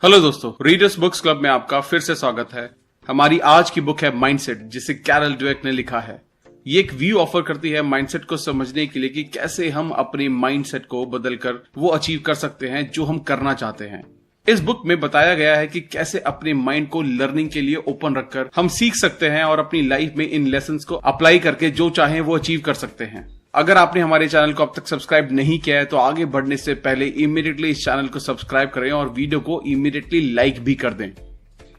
Hello दोस्तों, readers books club में आपका फिर से स्वागत है। हमारी आज की बुक है माइंडसेट, जिसे कैरल ड्वेक ने लिखा है। ये एक व्यू ऑफर करती है माइंडसेट को समझने के लिए कि कैसे हम अपने माइंडसेट को बदलकर वो अचीव कर सकते हैं जो हम करना चाहते हैं। इस बुक में बताया गया है कि कैसे अपने माइंड को लर्निंग के लिए ओपन रखकर हम सीख सकते हैं और अपनी लाइफ में इन लेसन्स को अप्लाई करके जो चाहें वो अचीव कर सकते हैं। अगर आपने हमारे चैनल को अब तक सब्सक्राइब नहीं किया है तो आगे बढ़ने से पहले इमीडिएटली इस चैनल को सब्सक्राइब करें और वीडियो को इमीडिएटली लाइक भी कर दें।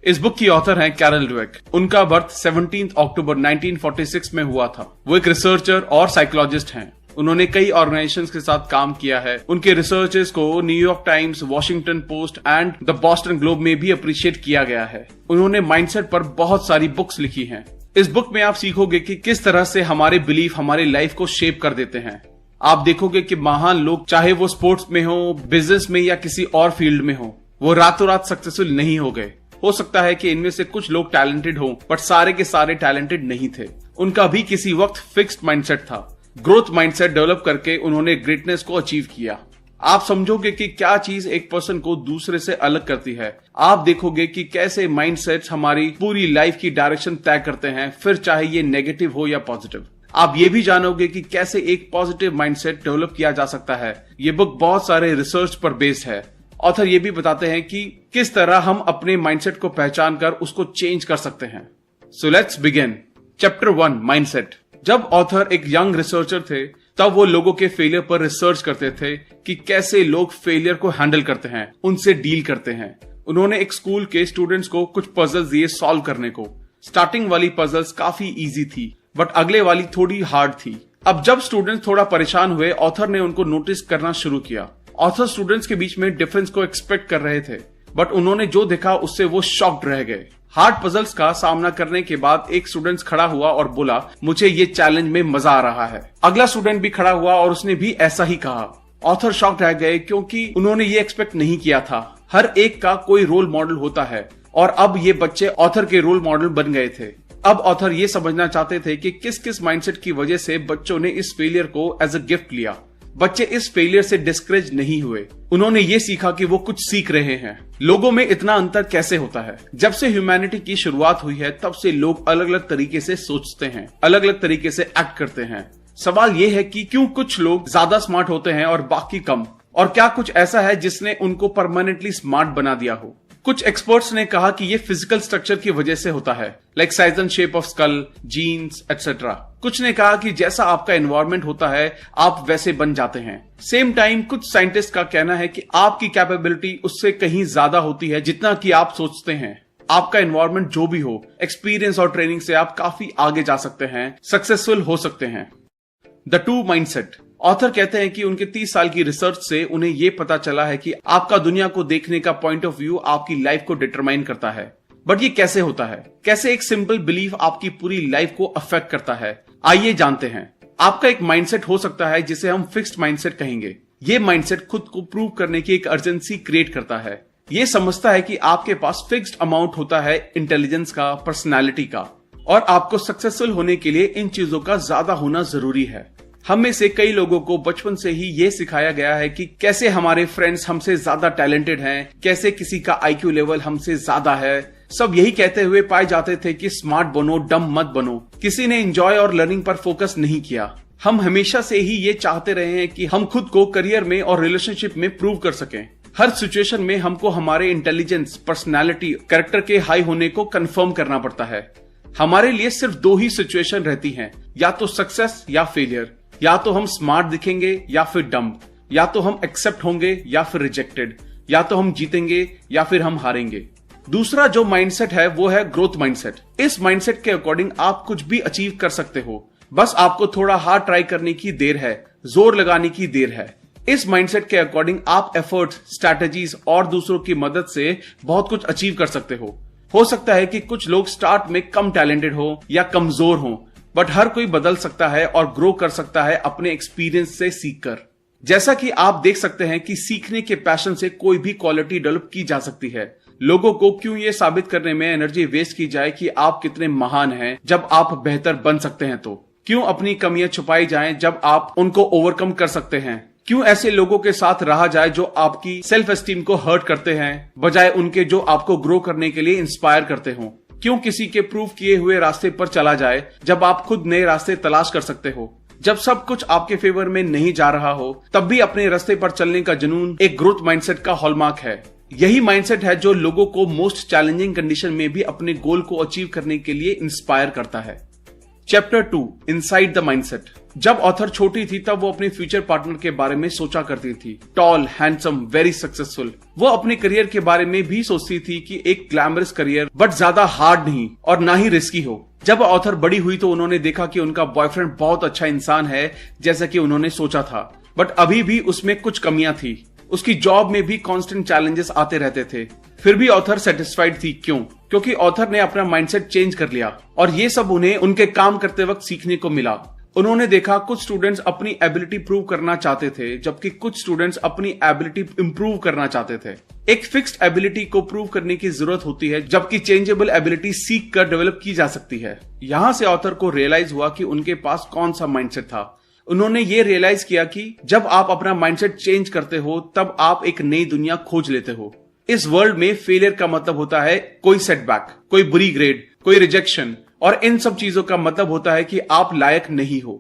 इस बुक की ऑथर हैं कैरल ड्वेक। उनका बर्थ 17 अक्टूबर 1946 में हुआ था। वो एक रिसर्चर और साइकोलॉजिस्ट हैं। उन्होंने कई ऑर्गेनाइजेशंस के साथ काम किया है। उनके रिसर्चेस को New York times, Washington post and the Boston globe में भी अप्रिशिएट किया गया है। उन्होंने माइंडसेट पर बहुत सारी बुक्स लिखी हैं। इस बुक में आप सीखोगे कि किस तरह से हमारे बिलीफ हमारी लाइफ को शेप कर देते हैं। आप देखोगे कि महान लोग, चाहे वो स्पोर्ट्स में हो, बिजनेस में या किसी और फील्ड में हो, वो रातों रात सक्सेसफुल नहीं हो गए। हो सकता है कि इनमें से कुछ लोग टैलेंटेड हो, बट सारे के सारे टैलेंटेड नहीं थे। उनका भी किसी वक्त फिक्स्ड माइंडसेट था। ग्रोथ माइंडसेट डेवलप करके उन्होंने ग्रेटनेस को अचीव किया। आप समझोगे कि क्या चीज एक पर्सन को दूसरे से अलग करती है। आप देखोगे कि कैसे माइंडसेट्स हमारी पूरी लाइफ की डायरेक्शन तय करते हैं, फिर चाहे ये नेगेटिव हो या पॉजिटिव। आप ये भी जानोगे कि कैसे एक पॉजिटिव माइंडसेट डेवलप किया जा सकता है। ये बुक बहुत सारे रिसर्च पर बेस्ड है। ऑथर ये भी बताते हैं कि किस तरह हम अपने माइंडसेट को पहचान कर उसको चेंज कर सकते हैं। So let's begin. Chapter 1, mindset. जब ऑथर एक यंग रिसर्चर थे तब वो लोगों के फेलियर पर रिसर्च करते थे कि कैसे लोग फेलियर को हैंडल करते हैं, उनसे डील करते हैं। उन्होंने एक स्कूल के स्टूडेंट्स को कुछ पजल्स दिए सॉल्व करने को। स्टार्टिंग वाली पजल्स काफी इजी थी, बट अगले वाली थोड़ी हार्ड थी। अब जब स्टूडेंट्स थोड़ा परेशान हुए, ऑथर ने उनको नोटिस करना शुरू किया। ऑथर स्टूडेंट्स के बीच में डिफरेंस को एक्सपेक्ट कर रहे थे, बट उन्होंने जो देखा उससे वो शॉक्ड रह गए। हार्ड पजल्स का सामना करने के बाद एक स्टूडेंट खड़ा हुआ और बोला, मुझे ये चैलेंज में मजा आ रहा है। अगला स्टूडेंट भी खड़ा हुआ और उसने भी ऐसा ही कहा। ऑथर शॉक्ड रह गए क्योंकि उन्होंने ये एक्सपेक्ट नहीं किया था। हर एक का कोई रोल मॉडल होता है और अब ये बच्चे ऑथर के रोल मॉडल बन गए थे। अब ऑथर ये समझना चाहते थे कि किस किस माइंडसेट की वजह से बच्चों ने इस फेलियर को एज अ गिफ्ट लिया। बच्चे इस फेलियर से डिस्करेज नहीं हुए। उन्होंने ये सीखा कि वो कुछ सीख रहे हैं। लोगों में इतना अंतर कैसे होता है? जब से ह्यूमैनिटी की शुरुआत हुई है तब से लोग अलग अलग तरीके से सोचते हैं, अलग अलग तरीके से एक्ट करते हैं। सवाल ये है कि क्यों कुछ लोग ज्यादा स्मार्ट होते हैं और बाकी कम, और क्या कुछ ऐसा है जिसने उनको परमानेंटली स्मार्ट बना दिया हो? कुछ एक्सपर्ट्स ने कहा कि ये फिजिकल स्ट्रक्चर की वजह से होता है, like size and shape of skull, genes etcetera. कुछ ने कहा कि जैसा आपका एनवायरनमेंट होता है आप वैसे बन जाते हैं। सेम टाइम कुछ साइंटिस्ट का कहना है कि आपकी कैपेबिलिटी उससे कहीं ज्यादा होती है जितना कि आप सोचते हैं। आपका एनवायरनमेंट जो भी हो, एक्सपीरियंस और ट्रेनिंग से आप काफी आगे जा सकते हैं, सक्सेसफुल हो सकते हैं। The two mindset. ऑथर कहते हैं कि उनके 30 साल की रिसर्च से उन्हें ये पता चला है कि आपका दुनिया को देखने का पॉइंट ऑफ व्यू आपकी लाइफ को डिटरमाइन करता है। बट ये कैसे होता है? कैसे एक सिंपल बिलीफ आपकी पूरी लाइफ को अफेक्ट करता है? आइए जानते हैं। आपका एक माइंडसेट हो सकता है जिसे हम फिक्स्ड माइंडसेट कहेंगे। ये माइंडसेट खुद को प्रूव करने की एक अर्जेंसी क्रिएट करता है। ये समझता है कि आपके पास फिक्स्ड अमाउंट होता है इंटेलिजेंस का, पर्सनैलिटी का, और आपको सक्सेसफुल होने के लिए इन चीजों का ज्यादा होना जरूरी है। हम में से कई लोगों को बचपन से ही ये सिखाया गया है कि कैसे हमारे फ्रेंड्स हमसे ज्यादा टैलेंटेड हैं, कैसे किसी का आईक्यू लेवल हमसे ज्यादा है। सब यही कहते हुए पाए जाते थे कि स्मार्ट बनो, डम मत बनो। किसी ने एंजॉय और लर्निंग पर फोकस नहीं किया। हम हमेशा से ही ये चाहते रहे हैं कि हम खुद को करियर में और रिलेशनशिप में प्रूव कर सकें। हर सिचुएशन में हमको हमारे इंटेलिजेंस, पर्सनैलिटी, कैरेक्टर के हाई होने को कंफर्म करना पड़ता है। हमारे लिए सिर्फ 2 ही सिचुएशन रहती हैं, या तो सक्सेस या फेलियर। या तो हम स्मार्ट दिखेंगे या फिर डम, या तो हम एक्सेप्ट होंगे या फिर रिजेक्टेड, या तो हम जीतेंगे या फिर हम हारेंगे। दूसरा जो माइंडसेट है वो है ग्रोथ माइंडसेट। इस माइंडसेट के अकॉर्डिंग आप कुछ भी अचीव कर सकते हो, बस आपको थोड़ा हार्ड ट्राई करने की देर है, जोर लगाने की देर है। इस माइंडसेट के अकॉर्डिंग आप एफर्ट्स, स्ट्रैटेजीज और दूसरों की मदद से बहुत कुछ अचीव कर सकते हो। हो सकता है कि कुछ लोग स्टार्ट में कम टैलेंटेड हो या कमजोर हो, बट हर कोई बदल सकता है और ग्रो कर सकता है अपने एक्सपीरियंस से सीखकर। जैसा कि आप देख सकते हैं कि सीखने के पैशन से कोई भी क्वालिटी डेवलप की जा सकती है। लोगों को क्यों ये साबित करने में एनर्जी वेस्ट की जाए कि आप कितने महान हैं जब आप बेहतर बन सकते हैं? तो क्यों अपनी कमियां छुपाई जाएं जब आप उनको ओवरकम कर सकते हैं? क्यों ऐसे लोगों के साथ रहा जाए जो आपकी सेल्फ एस्टीम को हर्ट करते हैं, बजाय उनके जो आपको ग्रो करने के लिए इंस्पायर करते हो? क्यों किसी के प्रूव किए हुए रास्ते पर चला जाए जब आप खुद नए रास्ते तलाश कर सकते हो? जब सब कुछ आपके फेवर में नहीं जा रहा हो, तब भी अपने रास्ते पर चलने का जुनून एक ग्रोथ माइंडसेट का हॉलमार्क है। यही माइंडसेट है जो लोगों को मोस्ट चैलेंजिंग कंडीशन में भी अपने गोल को अचीव करने के लिए इंस्पायर करता है। Chapter 2, inside the mindset. जब ऑथर छोटी थी तब वो अपने फ्यूचर पार्टनर के बारे में सोचा करती थी। Tall, handsome, very successful. वो अपने करियर के बारे में भी सोचती थी कि एक ग्लैमरस करियर बट ज्यादा हार्ड नहीं और ना ही रिस्की हो। जब ऑथर बड़ी हुई तो उन्होंने देखा कि उनका बॉयफ्रेंड बहुत अच्छा इंसान है जैसा कि उन्होंने सोचा था, बट अभी भी उसमें कुछ कमियां थी। उसकी जॉब में भी कांस्टेंट चैलेंजेस आते रहते थे। फिर भी ऑथर सेटिस्फाइड थी। क्यों? क्योंकि ऑथर ने अपना माइंडसेट चेंज कर लिया और ये सब उन्हें उनके काम करते वक्त सीखने को मिला। उन्होंने देखा कुछ स्टूडेंट्स अपनी एबिलिटी प्रूव करना चाहते थे, जबकि कुछ स्टूडेंट्स अपनी एबिलिटी इंप्रूव करना चाहते थे। एक फिक्स्ड एबिलिटी को प्रूव करने की जरूरत होती है, जबकि चेंजेबल एबिलिटी सीख कर डेवलप की जा सकती है। यहाँ से ऑथर को रियलाइज हुआ कि उनके पास कौन सा माइंडसेट था। उन्होंने ये रियलाइज किया कि जब आप अपना माइंडसेट चेंज करते हो तब आप एक नई दुनिया खोज लेते हो। इस वर्ल्ड में फेलियर का मतलब होता है कोई सेटबैक, कोई बुरी ग्रेड, कोई रिजेक्शन, और इन सब चीजों का मतलब होता है कि आप लायक नहीं हो।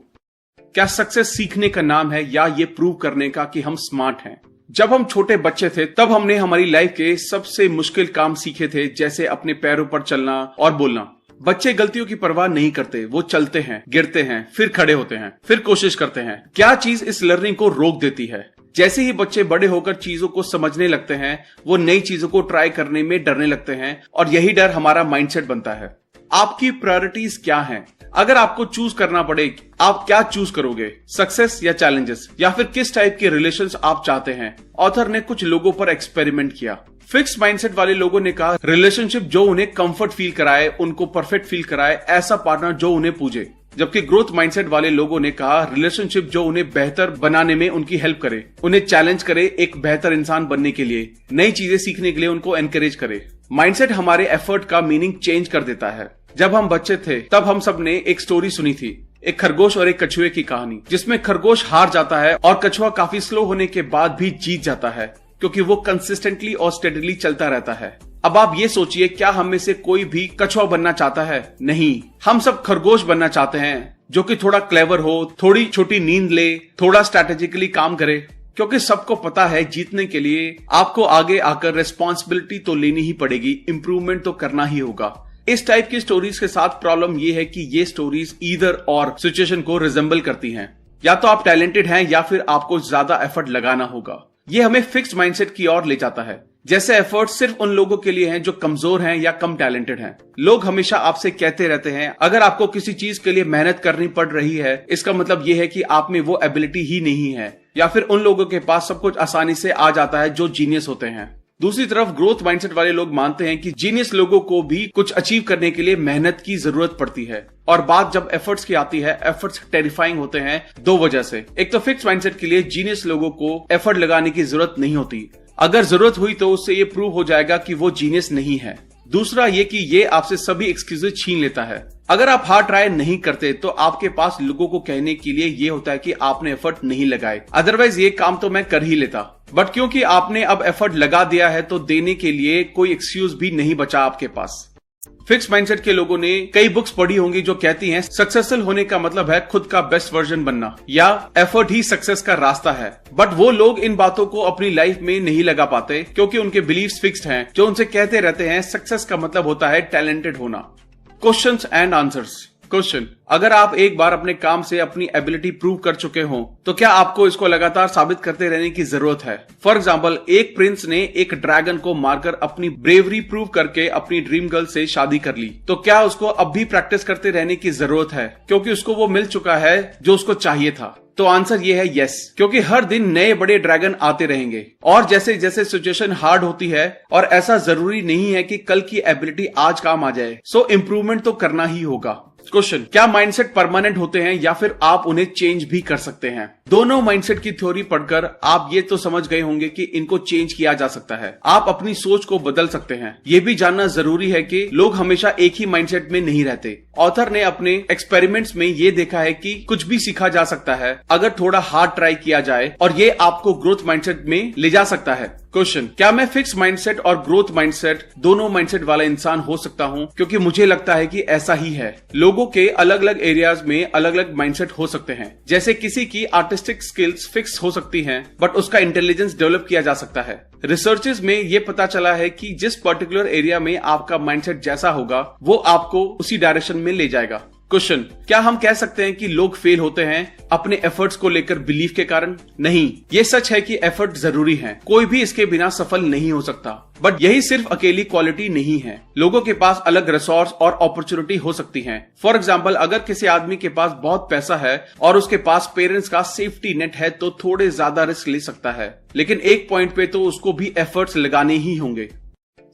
क्या सक्सेस सीखने का नाम है या ये प्रूव करने का कि हम स्मार्ट हैं? जब हम छोटे बच्चे थे तब हमने हमारी लाइफ के सबसे मुश्किल काम सीखे थे, जैसे अपने पैरों पर चलना और बोलना। बच्चे गलतियों की परवाह नहीं करते, वो चलते हैं, गिरते हैं, फिर खड़े होते हैं, फिर कोशिश करते हैं। क्या चीज इस लर्निंग को रोक देती है? जैसे ही बच्चे बड़े होकर चीजों को समझने लगते हैं, वो नई चीजों को ट्राई करने में डरने लगते हैं, और यही डर हमारा माइंडसेट बनता है। आपकी प्रायोरिटीज क्या हैं? अगर आपको चूज करना पड़े, आप क्या चूज करोगे? सक्सेस या चैलेंजेस, या फिर किस टाइप के रिलेशंस आप चाहते हैं? ऑथर ने कुछ लोगों पर एक्सपेरिमेंट किया। फिक्स माइंडसेट वाले लोगों ने कहा रिलेशनशिप जो उन्हें कंफर्ट फील कराए, उनको परफेक्ट फील कराए, ऐसा पार्टनर जो उन्हें पूजे। जबकि ग्रोथ माइंडसेट वाले लोगों ने कहा रिलेशनशिप जो उन्हें बेहतर बनाने में उनकी हेल्प करे, उन्हें चैलेंज करे एक बेहतर इंसान बनने के लिए, नई चीजें सीखने के लिए उनको एनकरेज करे। माइंडसेट हमारे एफर्ट का मीनिंग चेंज कर देता है। जब हम बच्चे थे तब हम सब ने एक स्टोरी सुनी थी, एक खरगोश और एक कछुए की कहानी, जिसमें खरगोश हार जाता है और कछुआ काफी स्लो होने के बाद भी जीत जाता है, क्योंकि वो कंसिस्टेंटली और स्टेडीली चलता रहता है। अब आप ये सोचिए, क्या हम में से कोई भी कछुआ बनना चाहता है? नहीं, हम सब खरगोश बनना चाहते हैं, जो कि थोड़ा क्लेवर हो, थोड़ी छोटी नींद ले, थोड़ा स्ट्रैटेजिकली काम करे, क्योंकि सबको पता है जीतने के लिए आपको आगे आकर रिस्पॉन्सिबिलिटी तो लेनी ही पड़ेगी, इंप्रूवमेंट तो करना ही होगा। इस टाइप की स्टोरीज के साथ प्रॉब्लम ये है कि ये स्टोरीज ईदर और सिचुएशन को रिजेंबल करती हैं। या तो आप टैलेंटेड हैं या फिर आपको ज्यादा एफर्ट लगाना होगा। ये हमें फिक्स्ड माइंडसेट की ओर ले जाता है, जैसे एफर्ट सिर्फ उन लोगों के लिए हैं जो कमजोर हैं या कम टैलेंटेड हैं। लोग हमेशा आपसे कहते रहते हैं अगर आपको किसी चीज के लिए मेहनत करनी पड़ रही है, इसका मतलब ये है कि आप में वो एबिलिटी ही नहीं है, या फिर उन लोगों के पास सब कुछ आसानी से आ जाता है जो जीनियस होते हैं। दूसरी तरफ ग्रोथ माइंडसेट वाले लोग मानते हैं कि जीनियस लोगों को भी कुछ अचीव करने के लिए मेहनत की जरूरत पड़ती है। और बात जब एफर्ट्स की आती है, एफर्ट्स टेरिफाइंग होते हैं दो वजह से। एक तो फिक्स माइंडसेट के लिए जीनियस लोगों को एफर्ट लगाने की जरूरत नहीं होती, अगर जरूरत हुई तो उससे ये प्रूव हो जाएगा कि वो जीनियस नहीं है। दूसरा ये कि ये आपसे सभी एक्सक्यूजेज छीन लेता है। अगर आप हार्ड ट्राई नहीं करते तो आपके पास लोगों को कहने के लिए ये होता है कि आपने एफर्ट नहीं लगाए, अदरवाइज ये काम तो मैं कर ही लेता। बट क्योंकि आपने अब एफर्ट लगा दिया है तो देने के लिए कोई एक्सक्यूज भी नहीं बचा आपके पास। फिक्स माइंडसेट के लोगों ने कई बुक्स पढ़ी होंगी जो कहती हैं सक्सेसफुल होने का मतलब है खुद का बेस्ट वर्जन बनना, या एफर्ट ही सक्सेस का रास्ता है। बट वो लोग इन बातों को अपनी लाइफ में नहीं लगा पाते, क्योंकि उनके बिलीव्स फिक्स्ड हैं, जो उनसे कहते रहते हैं सक्सेस का मतलब होता है टैलेंटेड होना। Questions and answers. क्वेश्चन, अगर आप एक बार अपने काम से अपनी एबिलिटी प्रूव कर चुके हो तो क्या आपको इसको लगातार साबित करते रहने की जरूरत है? फॉर एग्जाम्पल, एक प्रिंस ने एक ड्रैगन को मारकर अपनी ब्रेवरी प्रूव करके अपनी ड्रीम गर्ल से शादी कर ली, तो क्या उसको अब भी प्रैक्टिस करते रहने की जरूरत है, क्योंकि उसको वो मिल चुका है जो उसको चाहिए था? तो आंसर ये है यस, क्योंकि हर दिन नए बड़े ड्रैगन आते रहेंगे और जैसे जैसे सिचुएशन हार्ड होती है, और ऐसा जरूरी नहीं है कि कल की एबिलिटी आज काम आ जाए, सो इम्प्रूवमेंट तो करना ही होगा। क्वेश्चन, क्या माइंडसेट परमानेंट होते हैं या फिर आप उन्हें चेंज भी कर सकते हैं? दोनों माइंडसेट की थ्योरी पढ़कर आप ये तो समझ गए होंगे कि इनको चेंज किया जा सकता है। आप अपनी सोच को बदल सकते हैं। ये भी जानना जरूरी है कि लोग हमेशा एक ही माइंडसेट में नहीं रहते। ऑथर ने अपने एक्सपेरिमेंट्स में ये देखा है कि कुछ भी सीखा जा सकता है अगर थोड़ा हार्ड ट्राई किया जाए, और ये आपको ग्रोथ माइंडसेट में ले जा सकता है। क्वेश्चन, क्या मैं फिक्स माइंडसेट और ग्रोथ माइंडसेट दोनों माइंडसेट वाला इंसान हो सकता हूं? क्योंकि मुझे लगता है कि ऐसा ही है। लोगों के अलग अलग एरियाज में अलग अलग माइंडसेट हो सकते हैं। जैसे किसी की आर्टिस्टिक स्किल्स फिक्स हो सकती हैं, बट उसका इंटेलिजेंस डेवलप किया जा सकता है। रिसर्चेस में ये पता चला है कि जिस पर्टिकुलर एरिया में आपका माइंडसेट जैसा होगा, वो आपको उसी डायरेक्शन में ले जाएगा। क्वेश्चन, क्या हम कह सकते हैं कि लोग फेल होते हैं अपने एफर्ट्स को लेकर बिलीफ के कारण? नहीं, ये सच है कि एफर्ट जरूरी है। कोई भी इसके बिना सफल नहीं हो सकता, बट यही सिर्फ अकेली क्वालिटी नहीं है। लोगों के पास अलग रिसोर्स और अपॉर्चुनिटी हो सकती हैं। फॉर एग्जांपल, अगर किसी आदमी के पास बहुत पैसा है और उसके पास पेरेंट्स का सेफ्टी नेट है तो थोड़े ज्यादा रिस्क ले सकता है, लेकिन एक पॉइंट पे तो उसको भी एफर्ट्स लगाने ही होंगे।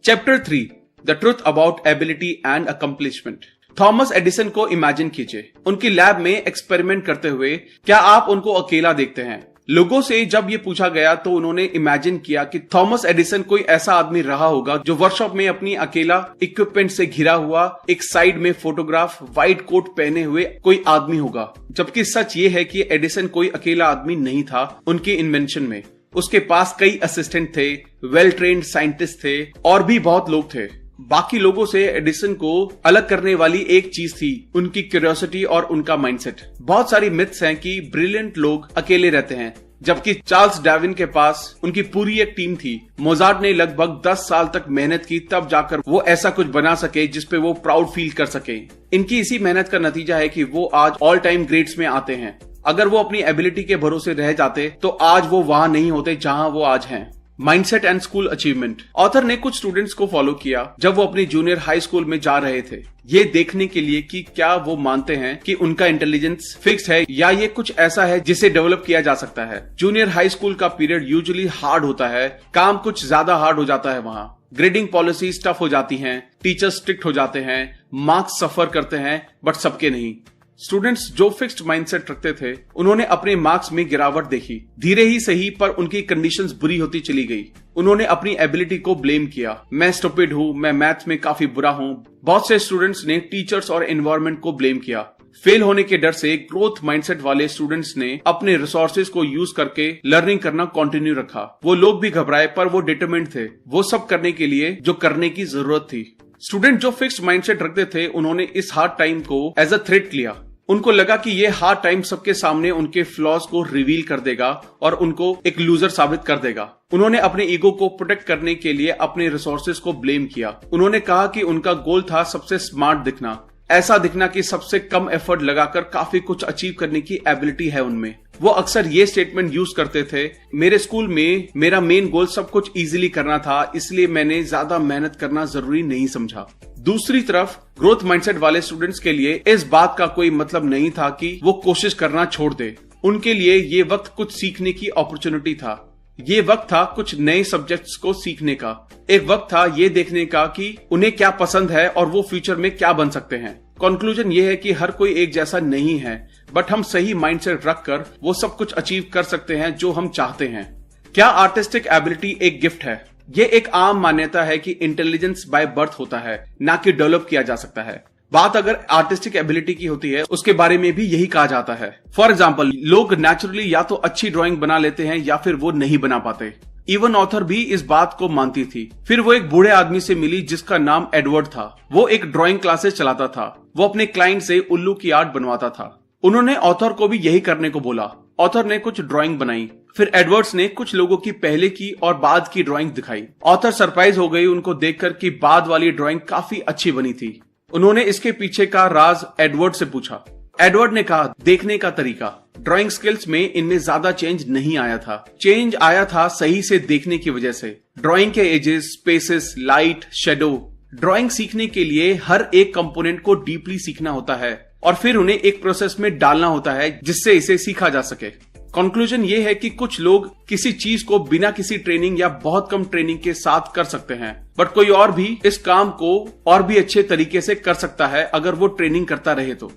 Chapter 3, the truth about ability and accomplishment. Thomas Edison को इमेजिन कीजिए, उनकी लैब में एक्सपेरिमेंट करते हुए। क्या आप उनको अकेला देखते हैं? लोगों से जब ये पूछा गया तो उन्होंने इमेजिन किया कि थॉमस एडिसन कोई ऐसा आदमी रहा होगा जो वर्कशॉप में अपनी अकेला इक्विपमेंट से घिरा हुआ, एक साइड में फोटोग्राफ, व्हाइट कोट पहने हुए कोई आदमी होगा। जबकि सच ये है कि एडिसन कोई अकेला आदमी नहीं था। उनकी इन्वेंशन में उसके पास कई असिस्टेंट थे, वेल ट्रेन्ड साइंटिस्ट थे और भी बहुत लोग थे। बाकी लोगों से एडिसन को अलग करने वाली एक चीज थी, उनकी क्यूरियोसिटी और उनका माइंडसेट। बहुत सारी मिथ्स हैं कि ब्रिलियंट लोग अकेले रहते हैं, जबकि चार्ल्स डार्विन के पास उनकी पूरी एक टीम थी। मोजार्ट ने लगभग 10 साल तक मेहनत की, तब जाकर वो ऐसा कुछ बना सके जिसपे वो प्राउड फील कर सके। इनकी इसी मेहनत का नतीजा है कि वो आज ऑल टाइम ग्रेड्स में आते हैं। अगर वो अपनी एबिलिटी के भरोसे रह जाते तो आज वो वहां नहीं होते जहां वो आज हैं। Mindset and school achievement. Author ने कुछ स्टूडेंट्स को फॉलो किया जब वो अपनी जूनियर हाई स्कूल में जा रहे थे, ये देखने के लिए कि क्या वो मानते हैं कि उनका इंटेलिजेंस फिक्स है या ये कुछ ऐसा है जिसे डेवलप किया जा सकता है। जूनियर हाई स्कूल का पीरियड यूजुअली हार्ड होता है, काम कुछ ज्यादा हार्ड हो जाता है वहां। ग्रेडिंग पॉलिसीज टफ हो जाती हैं, टीचर्स स्ट्रिक्ट हो जाते हैं, मार्क्स सफर करते हैं, बट सबके नहीं। स्टूडेंट्स जो फिक्स्ड माइंडसेट रखते थे, उन्होंने अपने मार्क्स में गिरावट देखी। धीरे ही सही, पर उनकी कंडीशंस बुरी होती चली गई। उन्होंने अपनी एबिलिटी को ब्लेम किया, मैं स्टूपिड हूँ, मैं मैथ्स में काफी बुरा हूँ। बहुत से स्टूडेंट्स ने टीचर्स और एनवायरनमेंट को ब्लेम किया। फेल होने के डर से ग्रोथ माइंडसेट वाले स्टूडेंट्स ने अपने रिसोर्सेज को यूज करके लर्निंग करना कंटिन्यू रखा। वो लोग भी घबराए, पर वो डिटरमिन्ड थे, वो सब करने के लिए जो करने की जरूरत थी। स्टूडेंट जो फिक्स्ड माइंडसेट रखते थे, उन्होंने इस हार्ड टाइम को एज अ थ्रेट लिया। उनको लगा कि ये हार्ड टाइम सबके सामने उनके फ्लॉज को रिवील कर देगा और उनको एक लूजर साबित कर देगा। उन्होंने अपने ईगो को प्रोटेक्ट करने के लिए अपने रिसोर्सेज को ब्लेम किया। उन्होंने कहा कि उनका गोल था सबसे स्मार्ट दिखना, ऐसा दिखना कि सबसे कम एफर्ट लगाकर काफी कुछ अचीव करने की एबिलिटी है उनमें। वो अक्सर ये स्टेटमेंट यूज करते थे, मेरे स्कूल में मेरा मेन गोल सब कुछ इजीली करना था, इसलिए मैंने ज्यादा मेहनत करना जरूरी नहीं समझा। दूसरी तरफ ग्रोथ माइंडसेट वाले स्टूडेंट्स के लिए इस बात का कोई मतलब नहीं था कि वो कोशिश करना छोड़ दे। उनके लिए ये वक्त कुछ सीखने की अपॉर्चुनिटी था। ये वक्त था कुछ नए सब्जेक्ट्स को सीखने का। एक वक्त था ये देखने का कि उन्हें क्या पसंद है और वो फ्यूचर में क्या बन सकते हैं। कंक्लूजन ये है कि हर कोई एक जैसा नहीं है, बट हम सही माइंडसेट रखकर वो सब कुछ अचीव कर सकते हैं जो हम चाहते हैं। क्या आर्टिस्टिक एबिलिटी एक गिफ्ट है? ये एक आम मान्यता है कि इंटेलिजेंस बाय बर्थ होता है, ना कि डेवलप किया जा सकता है। बात अगर आर्टिस्टिक एबिलिटी की होती है, उसके बारे में भी यही कहा जाता है। फॉर एग्जाम्पल, लोग नेचुरली या तो अच्छी ड्राइंग बना लेते हैं या फिर वो नहीं बना पाते। इवन ऑथर भी इस बात को मानती थी। फिर वो एक बूढ़े आदमी से मिली जिसका नाम एडवर्ड था। वो एक ड्राइंग क्लासेस चलाता था। वो अपने क्लाइंट से उल्लू की आर्ट बनवाता था। उन्होंने ऑथर को भी यही करने को बोला। ऑथर ने कुछ ड्राइंग बनाई, फिर एडवर्ड्स ने कुछ लोगों की पहले की और बाद की ड्राइंग दिखाई। ऑथर सरप्राइज हो गई उनको देखकर कि बाद वाली ड्राइंग काफी अच्छी बनी थी। उन्होंने इसके पीछे का राज एडवर्ड से पूछा। एडवर्ड ने कहा, देखने का तरीका। ड्राइंग स्किल्स में इनमें ज्यादा चेंज नहीं आया था। चेंज आया था सही से देखने की वजह से। ड्राइंग के edges, spaces, light, shadow. Drawing सीखने के लिए हर एक कंपोनेंट को डीपली सीखना होता है और फिर उन्हें एक प्रोसेस में डालना होता है जिससे इसे सीखा जा सके। कंक्लूजन ये है कि कुछ लोग किसी चीज को बिना किसी ट्रेनिंग या बहुत कम ट्रेनिंग के साथ कर सकते हैं, बट कोई और भी इस काम को और भी अच्छे तरीके से कर सकता है अगर वो ट्रेनिंग करता रहे तो।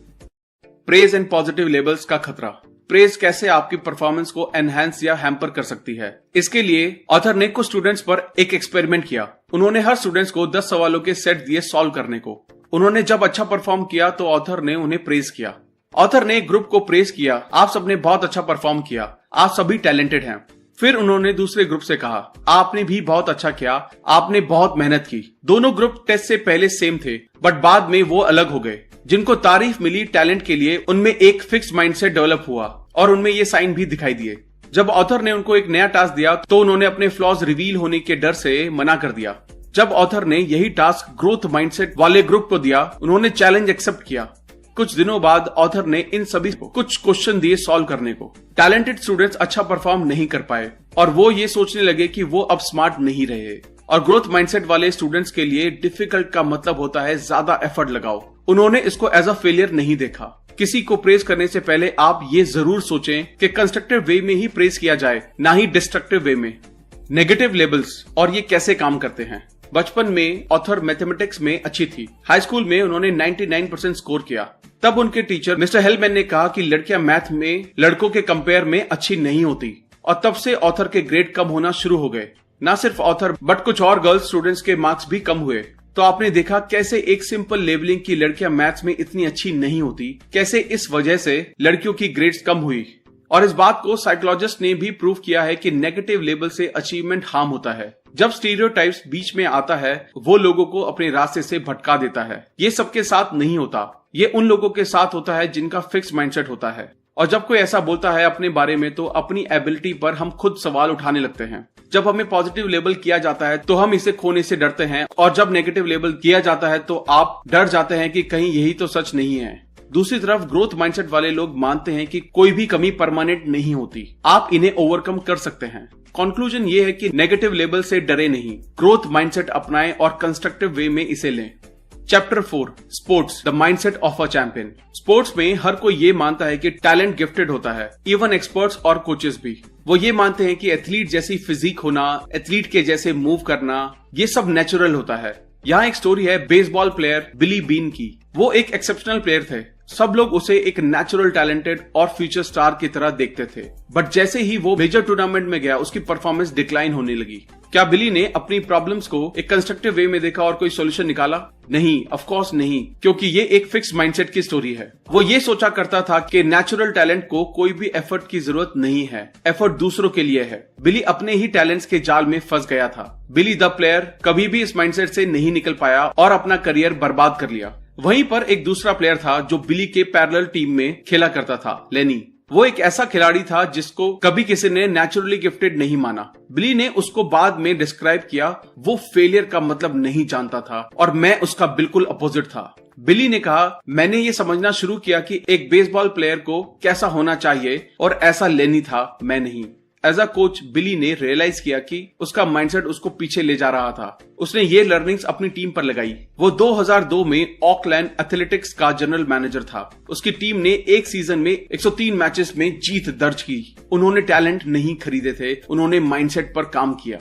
प्रेज एंड पॉजिटिव लेबल्स का खतरा। प्रेज कैसे आपकी परफॉर्मेंस को एनहांस या हैम्पर कर सकती है। इसके लिए ऑथर ने कुछ स्टूडेंट्स पर एक एक्सपेरिमेंट किया। उन्होंने हर स्टूडेंट्स को 10 सवालों के सेट दिए सॉल्व करने को। उन्होंने जब अच्छा परफॉर्म किया तो ऑथर ने उन्हें प्रेज किया। ऑथर ने ग्रुप को प्रेज किया, आप सबने बहुत अच्छा परफॉर्म किया, आप सभी टैलेंटेड हैं। फिर उन्होंने दूसरे ग्रुप से कहा, आपने भी बहुत अच्छा किया, आपने बहुत मेहनत की। दोनों ग्रुप टेस्ट से पहले सेम थे, बट बाद में वो अलग हो गए। जिनको तारीफ मिली टैलेंट के लिए, उनमें एक फिक्स माइंडसेट डेवलप हुआ और उनमें ये साइन भी दिखाई दिए। जब ऑथर ने उनको एक नया टास्क दिया तो उन्होंने अपने फ्लॉज रिवील होने के डर से मना कर दिया। जब ऑथर ने यही टास्क ग्रोथ माइंडसेट वाले ग्रुप को दिया, उन्होंने चैलेंज एक्सेप्ट किया। कुछ दिनों बाद ऑथर ने इन सभी को कुछ क्वेश्चन दिए सॉल्व करने को। टैलेंटेड स्टूडेंट्स अच्छा परफॉर्म नहीं कर पाए और वो ये सोचने लगे कि वो अब स्मार्ट नहीं रहे। और ग्रोथ माइंडसेट वाले स्टूडेंट्स के लिए डिफिकल्ट का मतलब होता है ज्यादा एफर्ट लगाओ। उन्होंने इसको एज अ फेलियर नहीं देखा। किसी को प्रेज करने से पहले आप ये जरूर सोचें कि कंस्ट्रक्टिव वे में ही प्रेज किया जाए, ना ही डिस्ट्रक्टिव वे में। नेगेटिव लेबल्स और ये कैसे काम करते हैं। बचपन में ऑथर मैथमेटिक्स में अच्छी थी। हाई स्कूल में उन्होंने 99% स्कोर किया। तब उनके टीचर मिस्टर हेलमैन ने कहा कि लड़कियां मैथ में लड़कों के कंपेयर में अच्छी नहीं होती, और तब से ऑथर के ग्रेड कम होना शुरू हो गए। ना सिर्फ ऑथर बट कुछ और गर्ल्स स्टूडेंट्स के मार्क्स भी कम हुए। तो आपने देखा कैसे एक सिंपल लेबलिंग की लड़कियां मैथ्स में इतनी अच्छी नहीं होती, कैसे इस वजह से लड़कियों की ग्रेड्स कम हुई। और इस बात को साइकोलॉजिस्ट ने भी प्रूव किया है कि नेगेटिव लेबल से अचीवमेंट हार्म होता है। जब स्टीरियोटाइप्स बीच में आता है, वो लोगों को अपने रास्ते से भटका देता है। ये सबके साथ नहीं होता, ये उन लोगों के साथ होता है जिनका फिक्स माइंडसेट होता है। और जब कोई ऐसा बोलता है अपने बारे में, तो अपनी एबिलिटी पर हम खुद सवाल उठाने लगते हैं। जब हमें पॉजिटिव लेबल किया जाता है तो हम इसे खोने से डरते हैं, और जब नेगेटिव लेबल किया जाता है तो आप डर जाते हैं कि कहीं यही तो सच नहीं है। दूसरी तरफ ग्रोथ माइंडसेट वाले लोग मानते हैं कि कोई भी कमी परमानेंट नहीं होती, आप इन्हें ओवरकम कर सकते हैं। कंक्लूजन ये है कि नेगेटिव लेबल से डरे नहीं, ग्रोथ माइंडसेट अपनाएं और कंस्ट्रक्टिव वे में इसे लें। Chapter 4 sports, the mindset of a champion. Sports में हर कोई ये मानता है कि टैलेंट गिफ्टेड होता है, इवन एक्सपर्ट्स और कोचेस भी। वो ये मानते हैं कि एथलीट जैसी फिजिक होना, एथलीट के जैसे मूव करना, ये सब नेचुरल होता है। यहाँ एक स्टोरी है बेसबॉल प्लेयर बिली बीन की। वो एक एक्सेप्शनल प्लेयर थे। सब लोग उसे एक नेचुरल टैलेंटेड और फ्यूचर स्टार की तरह देखते थे, बट जैसे ही वो मेजर टूर्नामेंट में गया, उसकी परफॉर्मेंस डिक्लाइन होने लगी। क्या बिली ने अपनी प्रॉब्लम्स को एक कंस्ट्रक्टिव वे में देखा और कोई सॉल्यूशन निकाला? नहीं, ऑफ कोर्स नहीं, क्योंकि ये एक फिक्स माइंडसेट की स्टोरी है। वो ये सोचा करता था कि नेचुरल टैलेंट को कोई भी एफर्ट की जरूरत नहीं है, एफर्ट दूसरों के लिए है। बिली अपने ही टैलेंट्स के जाल में फंस गया था। बिली द प्लेयर कभी भी इस माइंडसेट से नहीं निकल पाया और अपना करियर बर्बाद कर लिया। वहीं पर एक दूसरा प्लेयर था जो बिली के पैरेलल टीम में खेला करता था, लेनी। वो एक ऐसा खिलाड़ी था जिसको कभी किसी ने नेचुरली गिफ्टेड नहीं माना। बिली ने उसको बाद में डिस्क्राइब किया, वो फेलियर का मतलब नहीं जानता था और मैं उसका बिल्कुल अपोजिट था। बिली ने कहा, मैंने ये समझना शुरू किया कि एक बेसबॉल प्लेयर को कैसा होना चाहिए और ऐसा लेनी था, मैं नहीं। एज अ कोच बिली ने रियलाइज किया कि उसका माइंडसेट उसको पीछे ले जा रहा था। उसने ये लर्निंग्स अपनी टीम पर लगाई। वो 2002 में ऑकलैंड एथलेटिक्स का जनरल मैनेजर था। उसकी टीम ने एक सीजन में 103 मैचेस में जीत दर्ज की। उन्होंने टैलेंट नहीं खरीदे थे, उन्होंने माइंडसेट पर काम किया।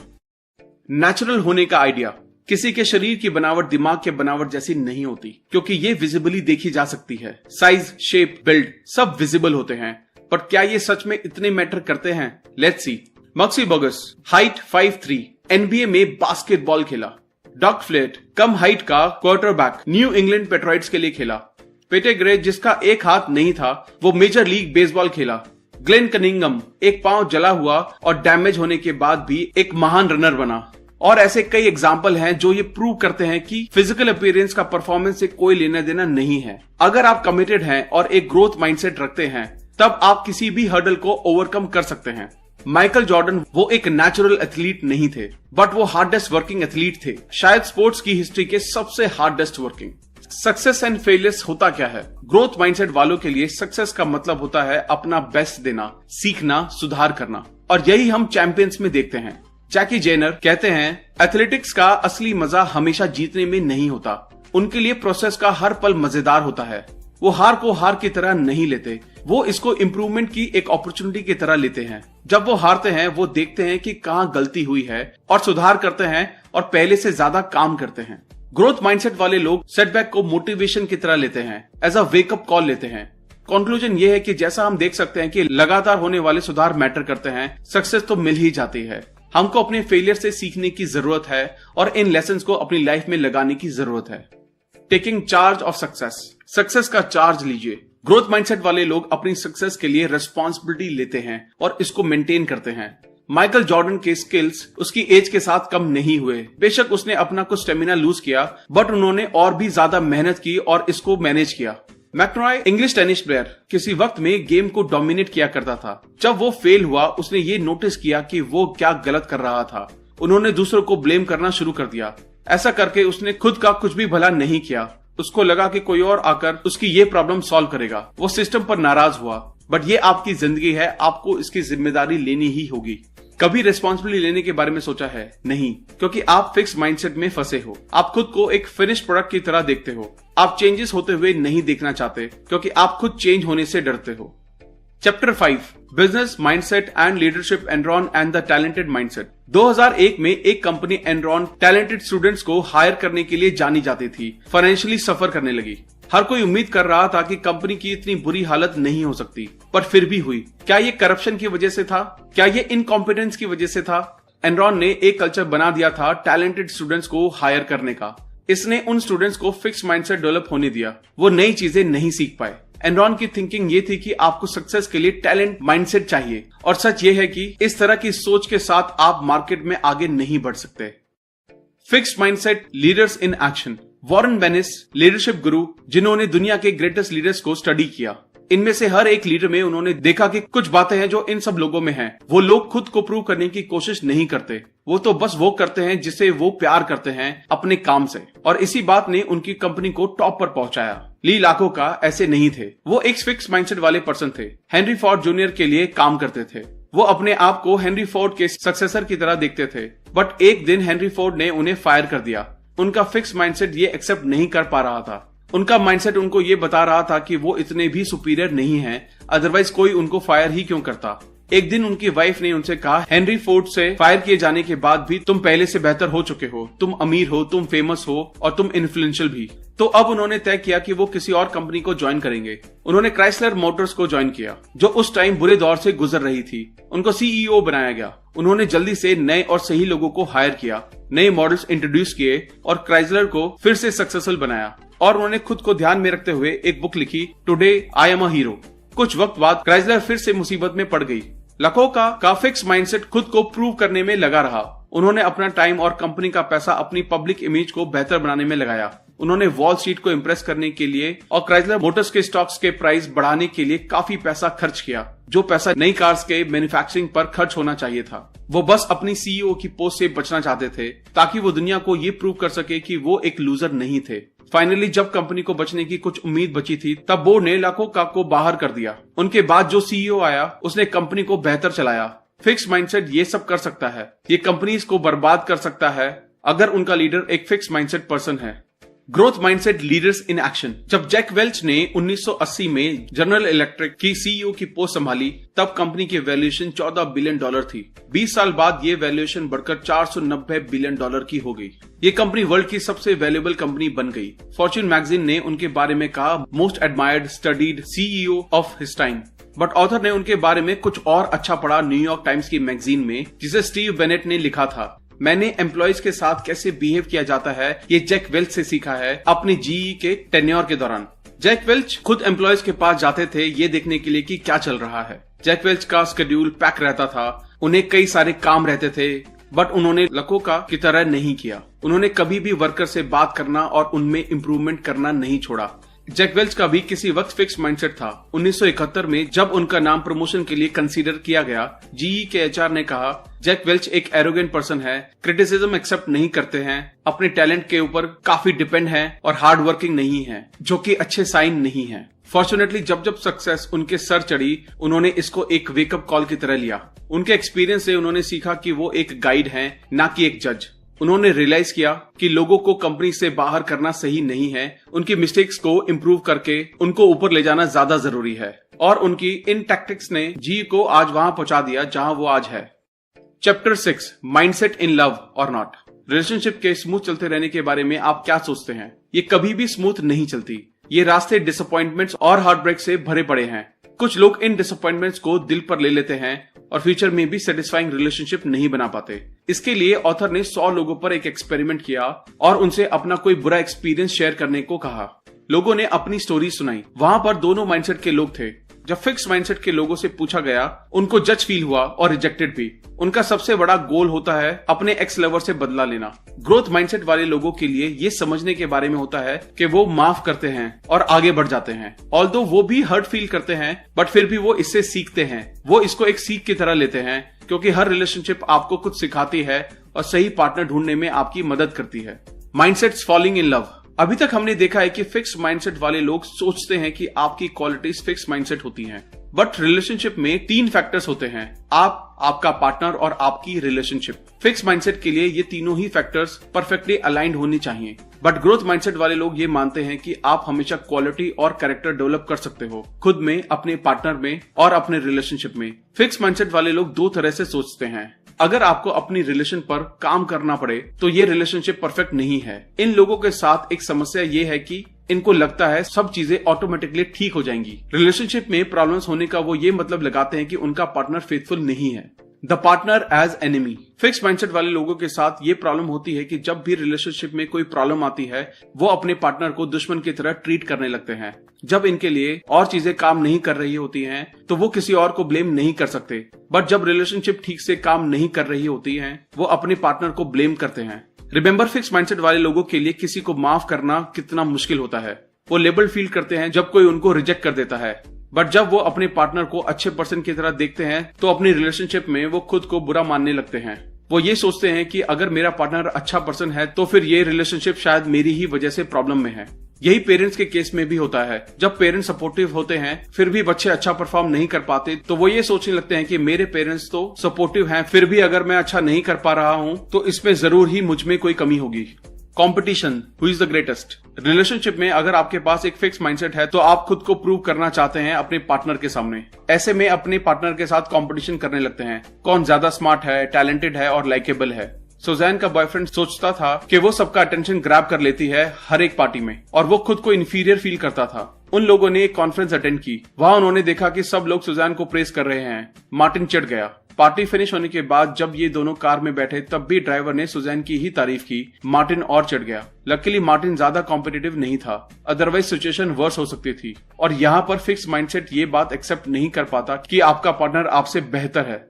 नेचुरल होने का आइडिया। किसी के शरीर की बनावट दिमाग के बनावट जैसी नहीं होती, क्योंकि ये विजिबली देखी जा सकती है। साइज, शेप, बिल्ड सब विजिबल होते हैं, पर क्या ये सच में इतने मैटर करते हैं? Let's see. Maksi Burgess, height 5'3", NBA में बास्केटबॉल खेला। डॉग फ्लेट, कम हाइट का क्वार्टरबैक, न्यू इंग्लैंड पेट्रॉइट्स के लिए खेला। पेटेग्रे, जिसका एक हाथ नहीं था, वो मेजर लीग बेसबॉल खेला। ग्लेन कनिंगम, एक पांव जला हुआ और डैमेज होने के बाद भी एक महान रनर बना। और ऐसे कई एग्जाम्पल हैं जो ये प्रूव करते हैं कि फिजिकल अपीयरेंस का परफॉर्मेंस से कोई लेना देना नहीं है। अगर आप कमिटेड हैं और एक ग्रोथ माइंडसेट रखते हैं, तब आप किसी भी हर्डल को ओवरकम कर सकते हैं। माइकल जॉर्डन वो एक नेचुरल एथलीट नहीं थे, बट वो हार्डेस्ट वर्किंग एथलीट थे, शायद स्पोर्ट्स की हिस्ट्री के सबसे hardest working. Success and failures होता क्या है? ग्रोथ माइंडसेट वालों के लिए सक्सेस का मतलब होता है अपना बेस्ट देना, सीखना, सुधार करना, और यही हम चैंपियंस में देखते हैं। जैकी जेनर कहते हैं, एथलेटिक्स का असली मजा हमेशा जीतने में नहीं होता, उनके लिए प्रोसेस का हर पल मजेदार होता है। वो हार को हार की तरह नहीं लेते, वो इसको इम्प्रूवमेंट की एक अपॉर्चुनिटी की तरह लेते हैं। जब वो हारते हैं वो देखते हैं कि कहाँ गलती हुई है और सुधार करते हैं और पहले से ज्यादा काम करते हैं। ग्रोथ माइंडसेट वाले लोग सेटबैक को मोटिवेशन की तरह लेते हैं, एज अ वेकअप कॉल लेते हैं। कंक्लूजन ये है कि जैसा हम देख सकते हैं कि लगातार होने वाले सुधार मैटर करते हैं, सक्सेस तो मिल ही जाती है। हमको अपने फेलियर से सीखने की जरूरत है और इन लेसन्स को अपनी लाइफ में लगाने की जरूरत है। टेकिंग चार्ज ऑफ सक्सेस का चार्ज लीजिए। ग्रोथ माइंडसेट वाले लोग अपनी सक्सेस के लिए रिस्पॉन्सिबिलिटी लेते हैं और इसको मेंटेन करते हैं। माइकल जॉर्डन के स्किल्स उसकी एज के साथ कम नहीं हुए। बेशक उसने अपना कुछ स्टेमिना लूज किया, बट उन्होंने और भी ज्यादा मेहनत की और इसको मैनेज किया। मैकनॉय इंग्लिश टेनिस प्लेयर किसी वक्त में गेम को डोमिनेट किया करता था। जब वो फेल हुआ उसने ये नोटिस किया कि वो क्या गलत कर रहा था। उन्होंने दूसरों को ब्लेम करना शुरू कर दिया। ऐसा करके उसने खुद का कुछ भी भला नहीं किया। उसको लगा कि कोई और आकर उसकी ये प्रॉब्लम सॉल्व करेगा। वो सिस्टम पर नाराज हुआ। बट ये आपकी जिंदगी है, आपको इसकी जिम्मेदारी लेनी ही होगी। कभी रिस्पॉन्सिबिलिटी लेने के बारे में सोचा है? नहीं, क्योंकि आप फिक्स माइंडसेट में फंसे हो। आप खुद को एक फिनिश प्रोडक्ट की तरह देखते हो। आप चेंजेस होते हुए नहीं देखना चाहते क्योंकि आप खुद चेंज होने से डरते हो। Chapter 5 business mindset and leadership, Enron and the talented mindset. 2001 में एक कंपनी एनरॉन टैलेंटेड स्टूडेंट्स को हायर करने के लिए जानी जाती थी। फाइनेंशियली सफर करने लगी। हर कोई उम्मीद कर रहा था कि कंपनी की इतनी बुरी हालत नहीं हो सकती, पर फिर भी हुई। क्या ये करप्शन की वजह से था? क्या ये इनकॉम्पिटेंस की वजह से था? एनरॉन ने एक कल्चर बना दिया था टैलेंटेड स्टूडेंट्स को हायर करने का। इसने उन स्टूडेंट्स को फिक्स माइंडसेट डेवलप होने दिया। वो नई चीजें नहीं सीख पाए। एनरॉन की थिंकिंग ये थी कि आपको सक्सेस के लिए टैलेंट माइंडसेट चाहिए, और सच ये है कि इस तरह की सोच के साथ आप मार्केट में आगे नहीं बढ़ सकते। Fixed mindset leaders in action. Warren Bennis leadership guru, जिन्होंने दुनिया के ग्रेटेस्ट लीडर्स को स्टडी किया। इनमें से हर एक लीडर में उन्होंने देखा कि कुछ बातें हैं जो इन सब लोगों में हैं। वो लोग खुद को प्रूव करने की कोशिश नहीं करते। वो तो बस वो करते हैं जिसे वो प्यार करते हैं अपने काम से, और इसी बात ने उनकी कंपनी को टॉप पर पहुंचाया। ली लाखों का ऐसे नहीं थे। वो एक फिक्स माइंडसेट वाले पर्सन थे। हेनरी फोर्ड जूनियर के लिए काम करते थे। वो अपने आप को हेनरी फोर्ड के सक्सेसर की तरह देखते थे। बट एक दिन हेनरी फोर्ड ने उन्हें फायर कर दिया। उनका फिक्स माइंडसेट ये एक्सेप्ट नहीं कर पा रहा था। उनका माइंडसेट उनको ये बता रहा था कि वो इतने भी सुपीरियर नहीं हैं, अदरवाइज कोई उनको फायर ही क्यों करता। एक दिन उनकी वाइफ ने उनसे कहा, हेनरी फोर्ड से फायर किए जाने के बाद भी तुम पहले से बेहतर हो चुके हो, तुम अमीर हो, तुम फेमस हो और तुम इन्फ्लुएंशियल भी। तो अब उन्होंने तय किया कि वो किसी और कंपनी को ज्वाइन करेंगे। उन्होंने क्राइसलर मोटर्स को ज्वाइन किया, जो उस टाइम बुरे दौर से गुजर रही थी। उनको सीईओ बनाया गया। उन्होंने जल्दी से नए और सही लोगों को हायर किया, नए मॉडल्स इंट्रोड्यूस किए और क्राइसलर को फिर से सक्सेसफुल बनाया। और उन्होंने खुद को ध्यान में रखते हुए एक बुक लिखी, today I am a hero. कुछ वक्त बाद क्राइसलर फिर से मुसीबत में पड़ गई। लाखों का फिक्स माइंडसेट खुद को प्रूव करने में लगा रहा। उन्होंने अपना टाइम और कंपनी का पैसा अपनी पब्लिक इमेज को बेहतर बनाने में लगाया। उन्होंने वॉल स्ट्रीट को इम्प्रेस करने के लिए और क्राइसलर मोटर्स के स्टॉक्स के प्राइस बढ़ाने के लिए काफी पैसा खर्च किया, जो पैसा नई कार्स के मैन्युफैक्चरिंग पर खर्च होना चाहिए था। वो बस अपनी सीईओ की पोस्ट से बचना चाहते थे, ताकि वो दुनिया को ये प्रूव कर सके कि वो एक लूजर नहीं थे। फाइनली जब कंपनी को बचने की कुछ उम्मीद बची थी, तब बोर्ड ने लाखों को बाहर कर दिया। उनके बाद जो सीईओ आया, उसने कंपनी को बेहतर चलाया। फिक्स माइंडसेट ये सब कर सकता है। ये कंपनीज को बर्बाद कर सकता है अगर उनका लीडर एक फिक्स माइंडसेट पर्सन है। Growth mindset leaders in action. जब जैक वेल्च ने 1980 में जनरल इलेक्ट्रिक की सीईओ की पोस्ट संभाली, तब कंपनी की वैल्यूएशन $14 बिलियन थी। 20 साल बाद ये वैल्यूएशन बढ़कर $490 बिलियन की हो गई। ये कंपनी वर्ल्ड की सबसे वैल्यूएबल कंपनी बन गई। फॉर्च्यून मैगजीन ने उनके बारे में कहा, most admired studied CEO of his time. But author ने उनके बारे में कुछ और अच्छा पढ़ा न्यूयॉर्क टाइम्स की मैगजीन में, जिसे स्टीव बेनेट ने लिखा था। मैंने एम्प्लॉयज के साथ कैसे बिहेव किया जाता है ये जैक वेल्च से सीखा है अपनी जीई के टेन्योर के दौरान। जैक वेल्च खुद एम्प्लॉयज के पास जाते थे ये देखने के लिए कि क्या चल रहा है। जैक वेल्च का शेड्यूल पैक रहता था। उन्हें कई सारे काम रहते थे, बट उन्होंने लाखों की तरह नहीं किया। उन्होंने कभी भी वर्कर से बात करना और उनमें इम्प्रूवमेंट करना नहीं छोड़ा। जैक वेल्च का भी किसी वक्त फिक्स माइंडसेट था। 1971 में जब उनका नाम प्रमोशन के लिए कंसीडर किया गया, जीई के एचआर ने कहा, जैक वेल्च एक एरोगेंट पर्सन है, क्रिटिसिज्म एक्सेप्ट नहीं करते हैं, अपने टैलेंट के ऊपर काफी डिपेंड है और हार्ड वर्किंग नहीं है, जो कि अच्छे साइन नहीं है। फॉर्चुनेटली जब जब सक्सेस उनके सर चढ़ी, उन्होंने इसको एक वेकअप कॉल की तरह लिया। उनके एक्सपीरियंस से उन्होंने सीखा कि वो एक गाइड हैं, ना कि एक जज। उन्होंने रियलाइज किया कि लोगों को कंपनी से बाहर करना सही नहीं है, उनकी मिस्टेक्स को इम्प्रूव करके उनको ऊपर ले जाना ज्यादा जरूरी है। और उनकी इन टैक्टिक्स ने जी को आज वहां पहुंचा दिया जहां वो आज है। चैप्टर 6, माइंडसेट इन लव और नॉट। रिलेशनशिप के स्मूथ चलते रहने के बारे में आप क्या सोचते हैं? ये कभी भी स्मूथ नहीं चलती। ये रास्ते डिसअपॉइंटमेंट्स और हार्टब्रेक से भरे पड़े हैं। कुछ लोग इन डिसअपॉइंटमेंट्स को दिल पर ले लेते हैं और फ्यूचर में भी सेटिस्फाइंग रिलेशनशिप नहीं बना पाते। इसके लिए ऑथर ने 100 लोगों पर एक एक्सपेरिमेंट किया और उनसे अपना कोई बुरा एक्सपीरियंस शेयर करने को कहा। लोगों ने अपनी स्टोरी सुनाई। वहां पर दोनों माइंडसेट के लोग थे। जब फिक्स माइंडसेट के लोगों से पूछा गया, उनको जज फील हुआ और रिजेक्टेड भी। उनका सबसे बड़ा गोल होता है अपने एक्स लवर से बदला लेना। ग्रोथ माइंडसेट वाले लोगों के लिए ये समझने के बारे में होता है कि वो माफ करते हैं और आगे बढ़ जाते हैं। ऑल्दो वो भी हर्ट फील करते हैं, बट फिर भी वो इससे सीखते हैं। वो इसको एक सीख की तरह लेते हैं, क्योंकि हर रिलेशनशिप आपको कुछ सिखाती है और सही पार्टनर ढूंढने में आपकी मदद करती है। Mindsets falling in love. अभी तक हमने देखा है कि फिक्स माइंडसेट वाले लोग सोचते हैं कि आपकी क्वालिटीज फिक्स माइंडसेट होती हैं, बट रिलेशनशिप में 3 फैक्टर्स होते हैं: आप, आपका पार्टनर और आपकी रिलेशनशिप। फिक्स माइंडसेट के लिए ये तीनों ही फैक्टर्स परफेक्टली अलाइंड होनी चाहिए, बट ग्रोथ माइंडसेट वाले लोग ये मानते हैं कि आप हमेशा क्वालिटी और कैरेक्टर डेवलप कर सकते हो, खुद में, अपने पार्टनर में और अपने रिलेशनशिप में। फिक्स माइंडसेट वाले लोग 2 तरह से सोचते हैं। अगर आपको अपनी रिलेशन पर काम करना पड़े तो ये रिलेशनशिप परफेक्ट नहीं है। इन लोगों के साथ एक समस्या ये है कि इनको लगता है सब चीजें ऑटोमेटिकली ठीक हो जाएंगी। रिलेशनशिप में प्रॉब्लम्स होने का वो ये मतलब लगाते हैं कि उनका पार्टनर फेथफुल नहीं है। The partner as enemy. Fixed mindset वाले लोगों के साथ ये प्रॉब्लम होती है कि जब भी रिलेशनशिप में कोई प्रॉब्लम आती है, वो अपने पार्टनर को दुश्मन की तरह ट्रीट करने लगते हैं। जब इनके लिए और चीजें काम नहीं कर रही होती हैं, तो वो किसी और को ब्लेम नहीं कर सकते, बट जब रिलेशनशिप ठीक से काम नहीं कर रही होती है, वो अपने पार्टनर को ब्लेम करते हैं। रिमेंबर, फिक्स माइंडसेट वाले लोगों के लिए किसी को माफ करना कितना मुश्किल होता है। वो लेबल फील करते हैं जब कोई उनको रिजेक्ट कर देता है, बट जब वो अपने पार्टनर को अच्छे पर्सन की तरह देखते हैं तो अपनी रिलेशनशिप में वो खुद को बुरा मानने लगते हैं। वो ये सोचते हैं कि अगर मेरा पार्टनर अच्छा पर्सन है तो फिर ये रिलेशनशिप शायद मेरी ही वजह से प्रॉब्लम में है। यही पेरेंट्स के केस में भी होता है। जब पेरेंट्स सपोर्टिव होते हैं फिर भी बच्चे अच्छा परफॉर्म नहीं कर पाते, तो वो ये सोचने लगते हैं कि मेरे पेरेंट्स तो सपोर्टिव हैं, फिर भी अगर मैं अच्छा नहीं कर पा रहा हूँ तो इसमें जरूर ही मुझ में कोई कमी होगी। Competition, who is the greatest. Relationship में अगर आपके पास एक फिक्स माइंडसेट है तो आप खुद को प्रूव करना चाहते हैं अपने पार्टनर के सामने। ऐसे में अपने पार्टनर के साथ कंपटीशन करने लगते हैं, कौन ज्यादा स्मार्ट है, टैलेंटेड है और लाइकेबल है। सुजैन का बॉयफ्रेंड सोचता था कि वो सबका अटेंशन ग्रैब कर लेती है हर एक पार्टी में, और वो खुद को इंफीरियर फील करता था। उन लोगों ने एक कॉन्फ्रेंस अटेंड की। वहां उन्होंने देखा कि सब लोग सुजैन को प्रेस कर रहे हैं। मार्टिन चिढ़ गया। पार्टी फिनिश होने के बाद जब ये दोनों कार में बैठे तब भी ड्राइवर ने सुजैन की ही तारीफ की। मार्टिन और चिढ़ गया। लकीली मार्टिन ज्यादा कॉम्पिटिटिव नहीं था, अदरवाइज सिचुएशन वर्स हो सकती थी। और यहाँ पर फिक्स माइंडसेट ये बात एक्सेप्ट नहीं कर पाता कि आपका पार्टनर आपसे बेहतर है।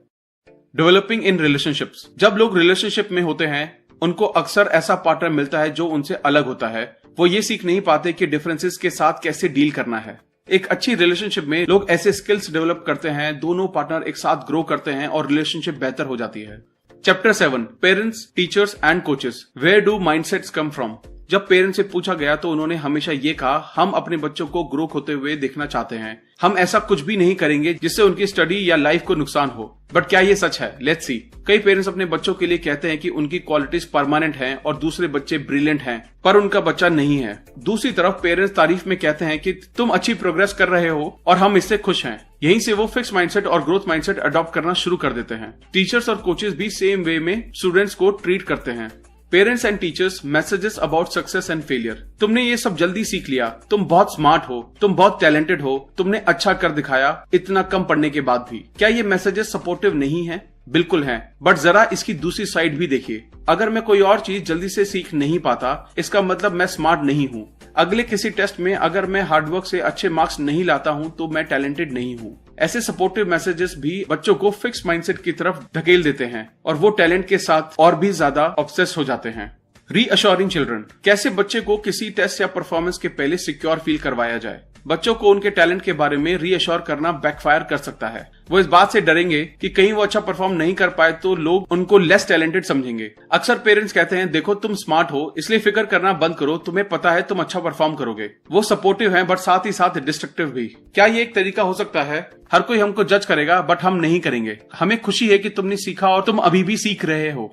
Developing in relationships. जब लोग रिलेशनशिप में होते हैं उनको अक्सर ऐसा पार्टनर मिलता है जो उनसे अलग होता है। वो ये सीख नहीं पाते कि डिफरेंसेस के साथ कैसे डील करना है। एक अच्छी रिलेशनशिप में लोग ऐसे स्किल्स डेवलप करते हैं, दोनों पार्टनर एक साथ ग्रो करते हैं और रिलेशनशिप बेहतर हो जाती है। Chapter 7, parents, teachers and coaches. Where do mindsets come from. जब पेरेंट्स से पूछा गया तो उन्होंने हमेशा ये कहा, हम अपने बच्चों को ग्रो होते हुए देखना चाहते हैं। हम ऐसा कुछ भी नहीं करेंगे जिससे उनकी स्टडी या लाइफ को नुकसान हो। बट क्या ये सच है? Let's see. कई पेरेंट्स अपने बच्चों के लिए कहते हैं कि उनकी क्वालिटीज परमानेंट हैं और दूसरे बच्चे ब्रिलियंट हैं, पर उनका बच्चा नहीं है। दूसरी तरफ पेरेंट्स तारीफ में कहते हैं कि तुम अच्छी प्रोग्रेस कर रहे हो और हम इससे खुश हैं। यहीं से वो फिक्स माइंडसेट और ग्रोथ माइंडसेट अडॉप्ट करना शुरू कर देते हैं। टीचर्स और कोचेस भी सेम वे में स्टूडेंट्स को ट्रीट करते हैं। Parents and teachers messages about success and failure. तुमने ये सब जल्दी सीख लिया, तुम बहुत स्मार्ट हो, तुम बहुत टैलेंटेड हो, तुमने अच्छा कर दिखाया इतना कम पढ़ने के बाद भी। क्या ये मैसेजेस सपोर्टिव नहीं है? बिल्कुल है, बट जरा इसकी दूसरी साइड भी देखिए। अगर मैं कोई और चीज जल्दी से सीख नहीं पाता इसका मतलब मैं स्मार्ट नहीं हूँ। अगले किसी टेस्ट में अगर मैं हार्डवर्क से अच्छे मार्क्स नहीं लाता हूँ तो मैं टैलेंटेड नहीं हूँ। ऐसे सपोर्टिव मैसेजेस भी बच्चों को फिक्स माइंडसेट की तरफ धकेल देते हैं और वो टैलेंट के साथ और भी ज्यादा ऑब्सेस हो जाते हैं। Reassuring children. कैसे बच्चे को किसी टेस्ट या परफॉर्मेंस के पहले सिक्योर फील करवाया जाए। बच्चों को उनके टैलेंट के बारे में रीअश्योर करना बैकफायर कर सकता है। वो इस बात से डरेंगे कि कहीं वो अच्छा परफॉर्म नहीं कर पाए तो लोग उनको लेस टैलेंटेड समझेंगे। अक्सर पेरेंट्स कहते हैं, देखो तुम स्मार्ट हो इसलिए फिक्र करना बंद करो, तुम्हें पता है तुम अच्छा परफॉर्म करोगे। वो सपोर्टिव हैं बट साथ ही साथ डिस्ट्रक्टिव भी। क्या ये एक तरीका हो सकता है? हर कोई हमको जज करेगा बट हम नहीं करेंगे। हमें खुशी है कि तुमने सीखा और तुम अभी भी सीख रहे हो।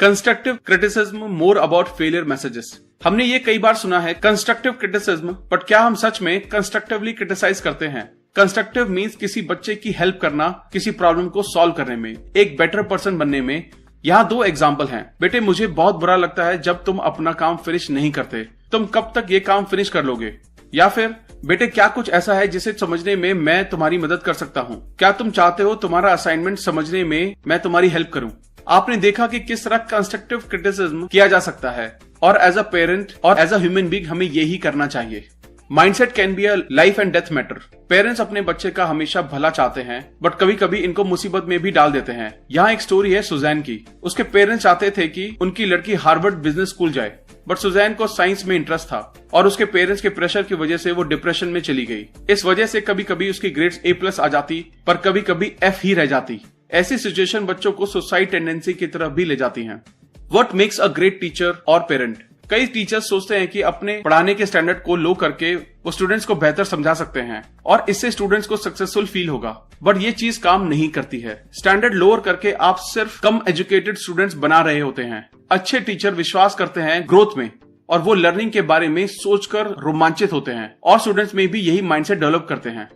Constructive criticism more about failure messages. हमने ये कई बार सुना है कंस्ट्रक्टिव क्रिटिसिज्म, बट क्या हम सच में कंस्ट्रक्टिवली क्रिटिसाइज करते हैं? कंस्ट्रक्टिव मीन्स किसी बच्चे की हेल्प करना, किसी प्रॉब्लम को सॉल्व करने में, एक बेटर पर्सन बनने में। यहाँ 2 एग्जाम्पल हैं। बेटे, मुझे बहुत बुरा लगता है जब तुम अपना काम फिनिश नहीं करते। तुम कब तक ये काम फिनिश कर लोगे? या फिर बेटे, क्या कुछ ऐसा है जिसे समझने में मैं तुम्हारी मदद कर सकता हूँ? क्या तुम चाहते हो तुम्हारा असाइनमेंट समझने में मैं तुम्हारी हेल्प करूँ? आपने देखा कि किस तरह कंस्ट्रक्टिव क्रिटिसिज्म किया जा सकता है, और एज अ पेरेंट और एज अ ह्यूमन बीइंग हमें यही करना चाहिए। Mindset can be a life and death matter. Parents अपने बच्चे का हमेशा भला चाहते हैं, बट कभी कभी इनको मुसीबत में भी डाल देते हैं। यहाँ एक स्टोरी है सुजैन की। उसके पेरेंट्स चाहते थे कि उनकी लड़की हार्वर्ड बिजनेस स्कूल जाए, बट सुजैन को साइंस में इंटरेस्ट था और उसके पेरेंट्स के प्रेशर की वजह से वो डिप्रेशन में चली गई। इस वजह से कभी कभी उसकी ग्रेड्स A+ आ जाती, पर कभी कभी F ही रह जाती। ऐसी सिचुएशन बच्चों को सुसाइड टेंडेंसी की तरफ भी ले जाती हैं। What makes a great teacher और पेरेंट? कई टीचर्स सोचते हैं कि अपने पढ़ाने के स्टैंडर्ड को लो करके वो स्टूडेंट्स को बेहतर समझा सकते हैं और इससे स्टूडेंट्स को सक्सेसफुल फील होगा, बट ये चीज काम नहीं करती है। स्टैंडर्ड लोअर करके आप सिर्फ कम एजुकेटेड स्टूडेंट्स बना रहे होते हैं। अच्छे टीचर विश्वास करते हैं ग्रोथ में और वो लर्निंग के बारे में सोचकर रोमांचित होते हैं और स्टूडेंट्स में भी यही माइंडसेट डेवलप करते हैं।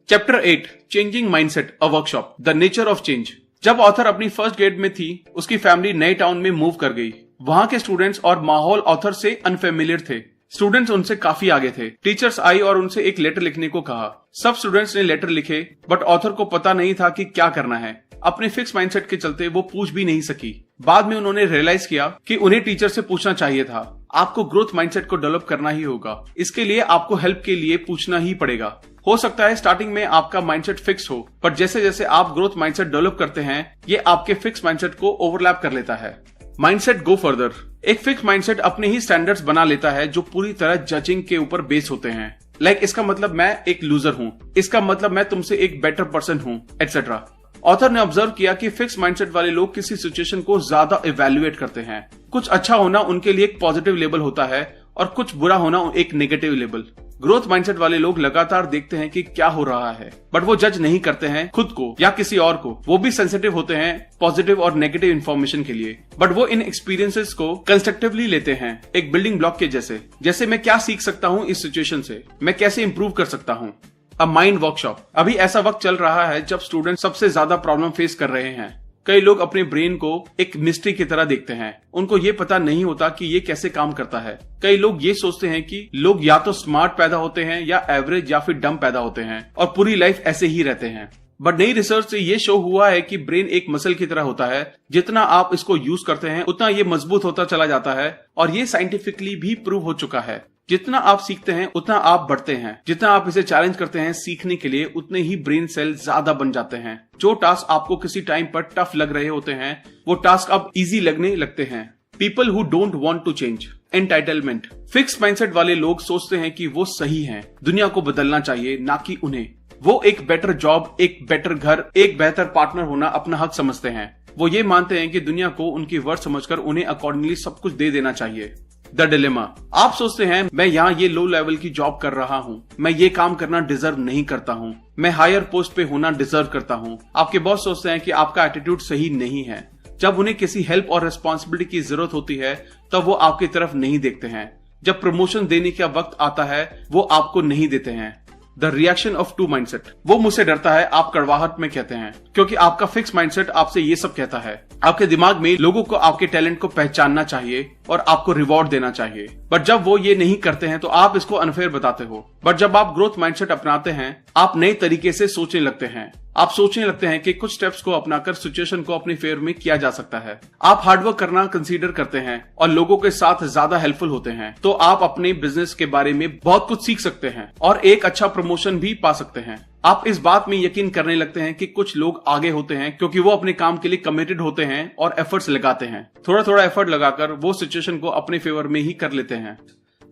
Chapter 8 changing mindset a workshop, the nature of change. जब ऑथर अपनी फर्स्ट ग्रेड में थी, उसकी फैमिली नए टाउन में मूव कर गई। वहां के स्टूडेंट्स और माहौल ऑथर से अनफेमिलियर थे। स्टूडेंट्स उनसे काफी आगे थे। टीचर्स आई और उनसे एक लेटर लिखने को कहा। सब स्टूडेंट्स ने लेटर लिखे, बट ऑथर को पता नहीं था कि क्या करना है। अपने फिक्स माइंडसेट के चलते वो पूछ भी नहीं सकी। बाद में उन्होंने रियलाइज किया कि उन्हें टीचर से पूछना चाहिए था। आपको ग्रोथ माइंडसेट को डेवलप करना ही होगा। इसके लिए आपको हेल्प के लिए पूछना ही पड़ेगा। हो सकता है स्टार्टिंग में आपका माइंडसेट फिक्स हो, पर जैसे जैसे आप ग्रोथ माइंडसेट डेवलप करते हैं, ये आपके फिक्स माइंडसेट को ओवरलैप कर लेता है। Mindset go further. एक फिक्स माइंडसेट अपने ही स्टैंडर्ड्स बना लेता है जो पूरी तरह जजिंग के ऊपर बेस होते हैं। लाइक इसका मतलब मैं एक लूजर हूँ, इसका मतलब मैं तुमसे एक बेटर पर्सन हूँ, एटसेट्रा। ऑथर ने ऑब्जर्व किया कि फिक्स माइंडसेट वाले लोग किसी सिचुएशन को ज्यादा इवैल्यूएट करते हैं। कुछ अच्छा होना उनके लिए एक पॉजिटिव लेबल होता है और कुछ बुरा होना एक नेगेटिव लेबल। ग्रोथ माइंडसेट वाले लोग लगातार देखते हैं कि क्या हो रहा है, बट वो जज नहीं करते हैं खुद को या किसी और को। वो भी सेंसिटिव होते हैं पॉजिटिव और नेगेटिव इन्फॉर्मेशन के लिए, बट वो इन एक्सपीरियंसेस को कंस्ट्रक्टिवली लेते हैं, एक बिल्डिंग ब्लॉक के जैसे मैं क्या सीख सकता हूँ इस सिचुएशन से, मैं कैसे इंप्रूव कर सकता हूँ। A mind workshop. अभी ऐसा वक्त चल रहा है जब स्टूडेंट सबसे ज्यादा प्रॉब्लम फेस कर रहे हैं। कई लोग अपने ब्रेन को एक मिस्ट्री की तरह देखते हैं। उनको ये पता नहीं होता कि ये कैसे काम करता है। कई लोग ये सोचते हैं कि लोग या तो स्मार्ट पैदा होते हैं या एवरेज या फिर डम पैदा होते हैं और पूरी लाइफ ऐसे ही रहते हैं। बट नई रिसर्च से ये शो हुआ है कि ब्रेन एक मसल की तरह होता है। जितना आप इसको यूज करते हैं उतना ये मजबूत होता चला जाता है और ये साइंटिफिकली भी प्रूव हो चुका है। जितना आप सीखते हैं उतना आप बढ़ते हैं। जितना आप इसे चैलेंज करते हैं सीखने के लिए, उतने ही ब्रेन सेल ज्यादा बन जाते हैं। जो टास्क आपको किसी टाइम पर टफ लग रहे होते हैं, वो टास्क अब इजी लगने लगते हैं। People who don't want to change. Entitlement. Fixed mindset वाले लोग सोचते हैं कि वो सही हैं, दुनिया को बदलना चाहिए, ना कि उन्हें। वो एक बेटर जॉब, एक बेटर घर, एक बेहतर पार्टनर होना अपना हक समझते हैं। वो ये मानते हैं कि दुनिया को उनकी वर्थ समझकर उन्हें अकॉर्डिंगली सब कुछ दे देना चाहिए। The dilemma. आप सोचते हैं मैं यहाँ ये लो लेवल की जॉब कर रहा हूँ, मैं ये काम करना डिजर्व नहीं करता हूँ, मैं हायर पोस्ट पे होना डिजर्व करता हूँ। आपके बॉस सोचते हैं कि आपका एटीट्यूड सही नहीं है। जब उन्हें किसी हेल्प और रिस्पॉन्सिबिलिटी की जरूरत होती है तब वो आपकी तरफ नहीं देखते हैं। जब प्रमोशन देने का वक्त आता है वो आपको नहीं देते हैं। The reaction of two mindset. वो मुझसे डरता है, आप कड़वाहट में कहते हैं, क्योंकि आपका फिक्स माइंडसेट आपसे ये सब कहता है। आपके दिमाग में लोगों को आपके टैलेंट को पहचानना चाहिए और आपको रिवॉर्ड देना चाहिए, बट जब वो ये नहीं करते हैं तो आप इसको अनफेयर बताते हो। बट जब आप ग्रोथ माइंडसेट अपनाते हैं, आप नए तरीके से सोचने लगते हैं। आप सोचने लगते हैं कि कुछ स्टेप्स को अपनाकर सिचुएशन को अपने फेवर में किया जा सकता है। आप हार्डवर्क करना कंसीडर करते हैं और लोगों के साथ ज्यादा हेल्पफुल होते हैं, तो आप अपने बिजनेस के बारे में बहुत कुछ सीख सकते हैं और एक अच्छा प्रमोशन भी पा सकते हैं। आप इस बात में यकीन करने लगते हैं कि कुछ लोग आगे होते हैं क्योंकि वो अपने काम के लिए कमिटेड होते हैं और एफर्ट्स लगाते हैं। थोड़ा थोड़ा एफर्ट लगाकर वो सिचुएशन को अपने फेवर में ही कर लेते हैं।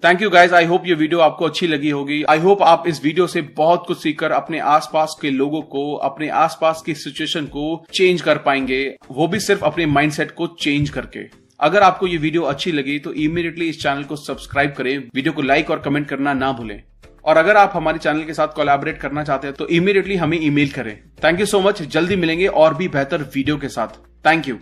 Thank you guys. I hope ये वीडियो आपको अच्छी लगी होगी। आई होप आप इस वीडियो से बहुत कुछ सीखकर अपने आसपास के लोगों को, अपने आसपास की सिचुएशन को चेंज कर पाएंगे, वो भी सिर्फ अपने माइंडसेट को चेंज करके। अगर आपको ये वीडियो अच्छी लगी तो इमीडिएटली इस चैनल को सब्सक्राइब करें, वीडियो को लाइक और कमेंट करना ना भूलें। और अगर आप हमारे चैनल के साथ कोलैबोरेट करना चाहते हैं तो इमीडिएटली हमें ईमेल करें। Thank you so much. जल्दी मिलेंगे और भी बेहतर वीडियो के साथ। Thank you.